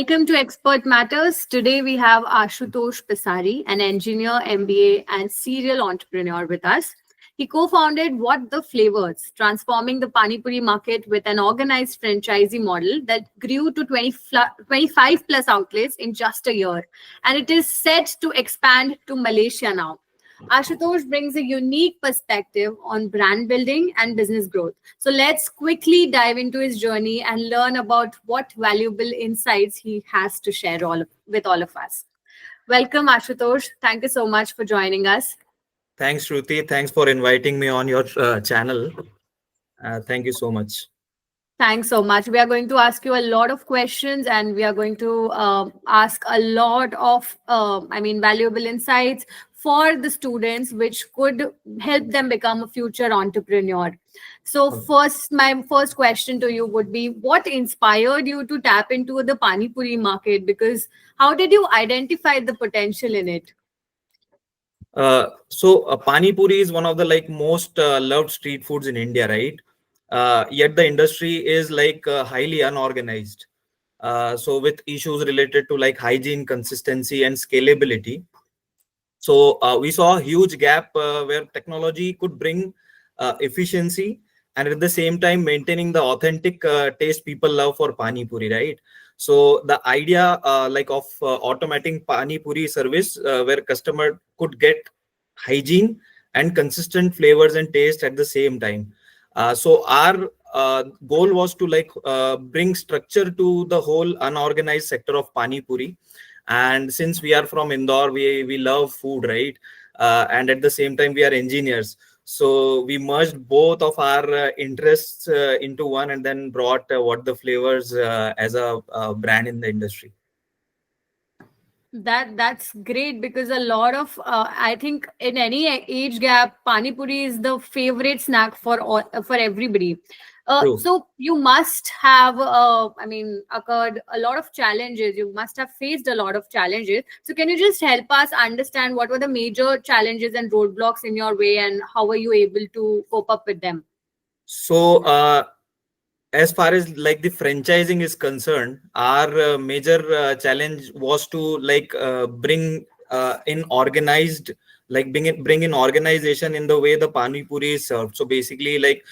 Welcome to Expert Matters. Today we have Ashutosh Pasari, an engineer, MBA, and serial entrepreneur with us. He co-founded What the Flavors, transforming the Pani Puri market with an organized franchisee model that grew to 25 plus outlets in just a year. And it is set to expand to Malaysia now. Ashutosh brings a unique perspective on brand building and business growth. So let's quickly dive into his journey and learn about what valuable insights he has to share with all of us. Welcome, Ashutosh. Thank you so much for joining us. Thanks, Shruti. Thanks for inviting me on your channel. Thank you so much. Thanks so much. We are going to ask you a lot of questions and we are going to ask a lot of, valuable insights for the students, which could help them become a future entrepreneur. So my first question to you would be, what inspired you to tap into the Pani Puri market? Because how did you identify the potential in it? Pani Puri is one of the most loved street foods in India, right? Yet the industry is highly unorganized. So with issues related to hygiene, consistency, and scalability. So we saw a huge gap where technology could bring efficiency and at the same time maintaining the authentic taste people love for Pani Puri, right? So the idea of automating Pani Puri service where customer could get hygiene and consistent flavors and taste at the same time. So our goal was to bring structure to the whole unorganized sector of Pani Puri. And since we are from Indore, we love food, right? And at the same time, we are engineers. So we merged both of our interests into one and then brought What the Flavors as a brand in the industry. That's great, because a lot of I think in any age gap, pani puri is the favorite snack for everybody. True. So you must have occurred a lot of challenges. You must have faced a lot of challenges. So can you just help us understand what were the major challenges and roadblocks in your way, and how were you able to cope up with them? So as far as the franchising is concerned, our major challenge was to bring in organized, bring in organization in the way the pani puri is served. So basically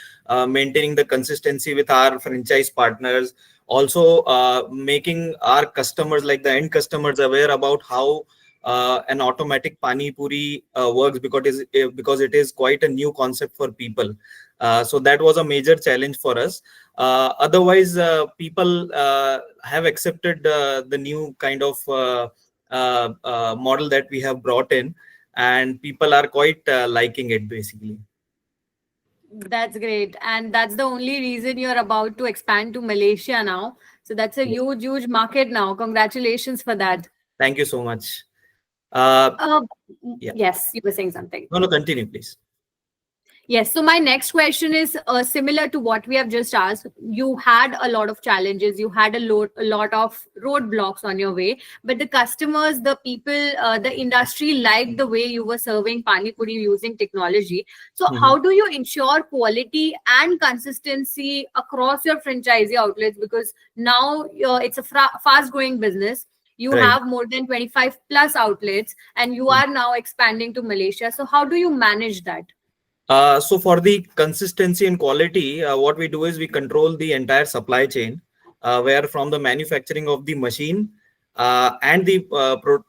maintaining the consistency with our franchise partners, also making our customers, like the end customers, aware about how an automatic pani puri works, because it is quite a new concept for people. So that was a major challenge for us. Otherwise, people have accepted the new kind of model that we have brought in, and people are quite liking it, basically. That's great. And that's the only reason you're about to expand to Malaysia now. So that's a Yes. huge market now. Congratulations for that. Thank you so much. Uh, Uh, yeah. yes, you were saying something. No, continue, please. Yes. So my next question is similar to what we have just asked. You had a lot of challenges. You had a lot of roadblocks on your way, but the customers, the people, the industry liked the way you were serving pani puri using technology. So Mhm. how do you ensure quality and consistency across your franchisee outlets? Because now it's a fast-growing business. You Right. have more than 25 plus outlets, and you are now expanding to Malaysia. So how do you manage that? So for the consistency and quality, what we do is we control the entire supply chain, where from the manufacturing of the machine and the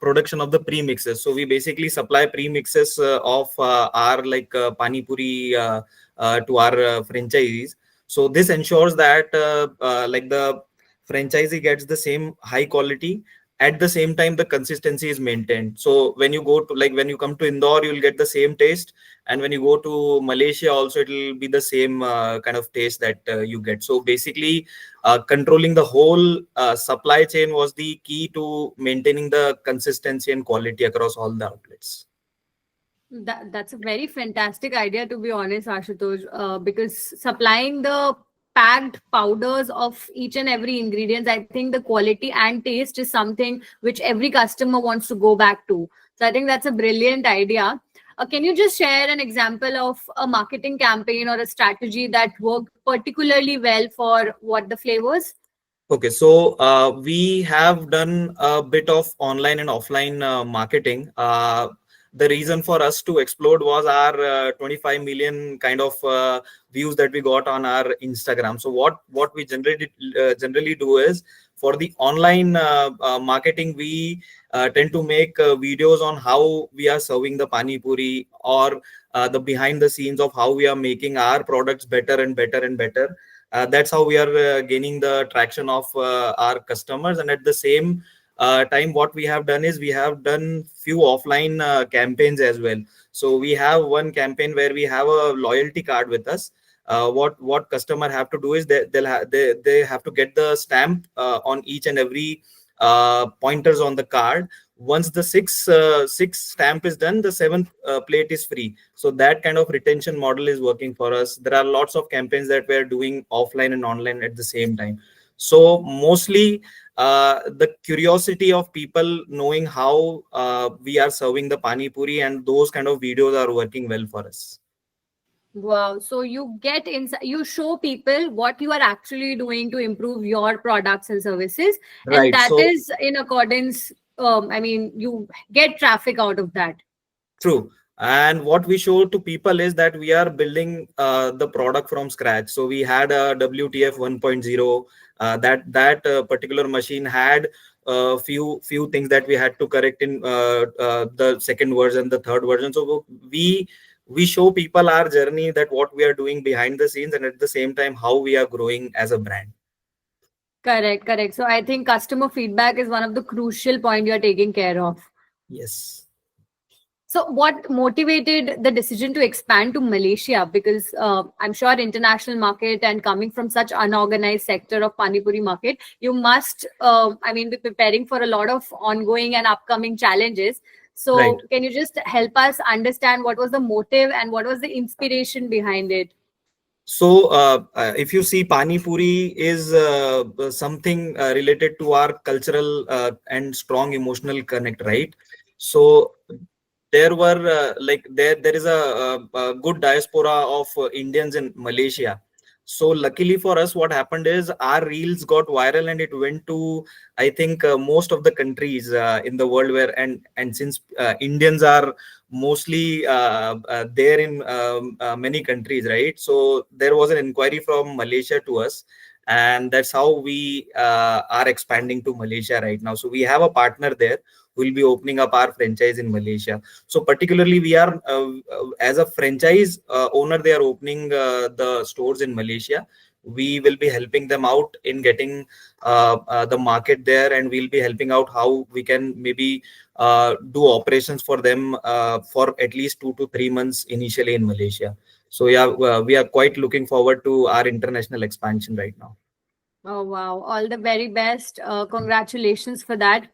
production of the premixes. So we basically supply premixes of our pani puri to our franchisees. So this ensures that the franchisee gets the same high quality. At the same time, the consistency is maintained. So when you go to when you come to Indore, you'll get the same taste, and when you go to Malaysia also, it will be the same kind of taste that you get. So basically controlling the whole supply chain was the key to maintaining the consistency and quality across all the outlets. That's a very fantastic idea, to be honest, Ashutosh, because supplying the packed powders of each and every ingredients, I think the quality and taste is something which every customer wants to go back to. So I think that's a brilliant idea. Can you just share an example of a marketing campaign or a strategy that worked particularly well for What the Flavors? Okay, so we have done a bit of online and offline marketing. The reason for us to explode was our 25 million kind of views that we got on our Instagram. So what we generally do is, for the online marketing, we tend to make videos on how we are serving the pani puri, or the behind the scenes of how we are making our products better and better and better. That's how we are gaining the traction of our customers. And at the same time, what we have done is we have done few offline campaigns as well. So we have one campaign where we have a loyalty card with us. What customer have to do is they have to get the stamp on each and every pointers on the card. Once the sixth stamp is done, the seventh plate is free. So that kind of retention model is working for us. There are lots of campaigns that we're doing offline and online at the same time. So mostly the curiosity of people knowing how we are serving the pani puri, and those kind of videos are working well for us. Wow. So you get inside, you show people what you are actually doing to improve your products and services. And Right. that So is in accordance, I mean, you get traffic out of that. true. And what we show to people is that we are building the product from scratch. So we had a WTF 1.0. That particular machine had a few things that we had to correct in the second version, the third version. So we show people our journey, that what we are doing behind the scenes, and at the same time how we are growing as a brand. Correct, correct. So I think customer feedback is one of the crucial point you're taking care of. Yes. So, what motivated the decision to expand to Malaysia? Because I'm sure international market and coming from such unorganized sector of Pani Puri market, you must, I mean, be preparing for a lot of ongoing and upcoming challenges. Right. So, can you just help us understand what was the motive and what was the inspiration behind it? So, if you see, Pani Puri is something related to our cultural and strong emotional connect, right? So, there were there is a good diaspora of Indians in Malaysia. So luckily for us, what happened is our reels got viral and it went to, I think, most of the countries in the world, where and since Indians are mostly there in many countries, right? So there was an inquiry from Malaysia to us, and that's how we are expanding to Malaysia right now. So we have a partner there who will be opening up our franchise in Malaysia. So particularly, we are as a franchise owner, they are opening the stores in Malaysia. We will be helping them out in getting the market there, and we'll be helping out how we can maybe do operations for them for at least 2 to 3 months initially in Malaysia. So yeah, we are quite looking forward to our international expansion right now. Oh, wow. All the very best. Congratulations for that.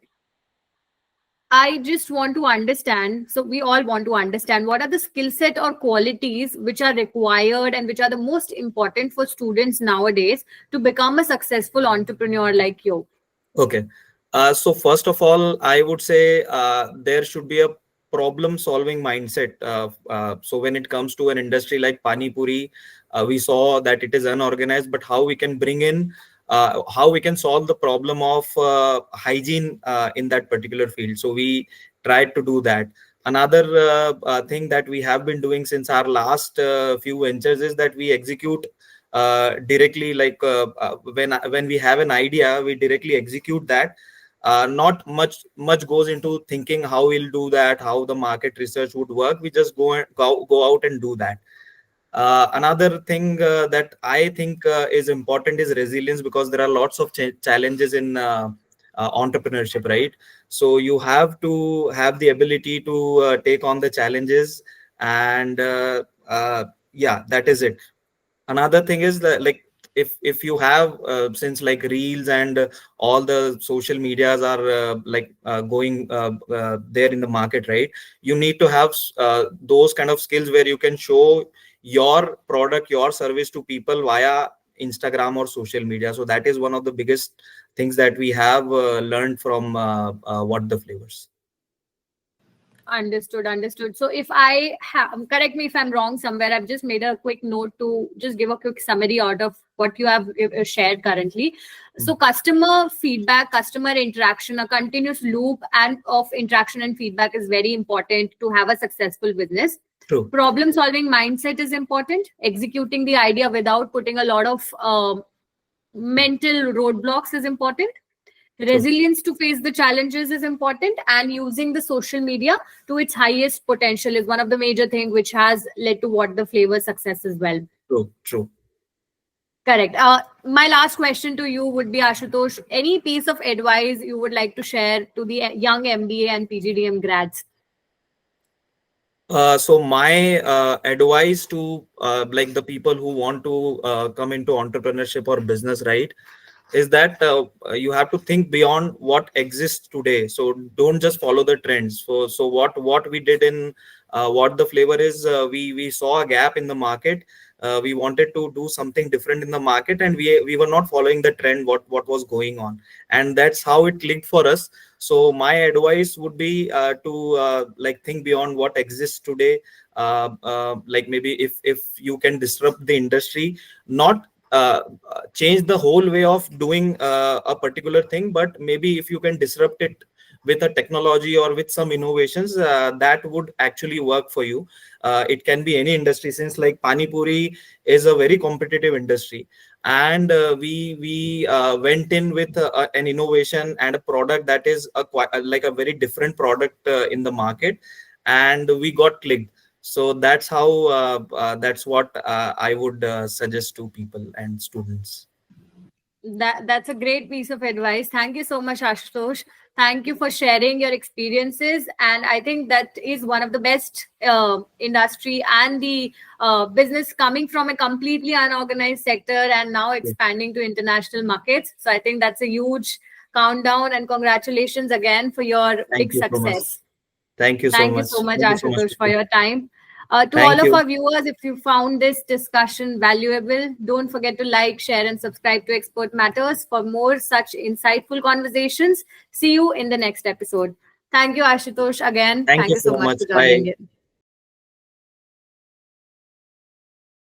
I just want to understand. So, we all want to understand what are the skill set or qualities which are required and which are the most important for students nowadays to become a successful entrepreneur like you. Okay. So first of all, I would say there should be a problem solving mindset. So when it comes to an industry like Pani Puri, we saw that it is unorganized, but how we can bring in, how we can solve the problem of hygiene in that particular field. So we tried to do that. Another thing that we have been doing since our last few ventures is that we execute directly, like when we have an idea, we directly execute that. Not much goes into thinking how we'll do that, how the market research would work. We just go out and do that. Another thing that I think is important is resilience, because there are lots of challenges in entrepreneurship, right? So you have to have the ability to take on the challenges, and yeah, that is it. Another thing is that, like, if you have since like reels and all the social medias are going there in the market, right? You need to have those kind of skills where you can show your product, your service to people via Instagram or social media. So that is one of the biggest things that we have learned from what the flavors. Understood, understood. So if I have, correct me if I'm wrong somewhere, I've just made a quick note to just give a quick summary out of what you have shared currently. So customer feedback, customer interaction, a continuous loop and of interaction and feedback is very important to have a successful business. True. Problem solving mindset is important. Executing the idea without putting a lot of mental roadblocks is important. True. Resilience to face the challenges is important, and using the social media to its highest potential is one of the major things which has led to what the flavor success as well. True. True. Correct. My last question to you would be, Ashutosh, any piece of advice you would like to share to the young MBA and PGDM grads? So my advice to like the people who want to come into entrepreneurship or business, right, is that you have to think beyond what exists today. So don't just follow the trends. So what we did in what the flavor is, we saw a gap in the market. We wanted to do something different in the market, and we were not following the trend what was going on, and that's how it clicked for us. So my advice would be to like think beyond what exists today. Like maybe if you can disrupt the industry, not change the whole way of doing a particular thing, but maybe if you can disrupt it with a technology or with some innovations, that would actually work for you. It can be any industry, since like pani puri is a very competitive industry, and we went in with an innovation and a product that is like a very different product in the market, and we got clicked. So that's how that's what I would suggest to people and students. That's a great piece of advice. Thank you so much, Ashutosh. Thank you for sharing your experiences. And I think that is one of the best industry and the business coming from a completely unorganized sector and now expanding to international markets. So I think that's a huge countdown, and congratulations again for your Thank big you so much. success. Thank you so Thank you much. so much, Thank you so much, Ashutosh, for Ritu. your time. To all Thank of you. our viewers, if you found this discussion valuable, don't forget to like, share, and subscribe to Expert Matters for more such insightful conversations. See you in the next episode. Thank you, Ashutosh, again. Thank Thank you you so so much much. for joining Bye. in.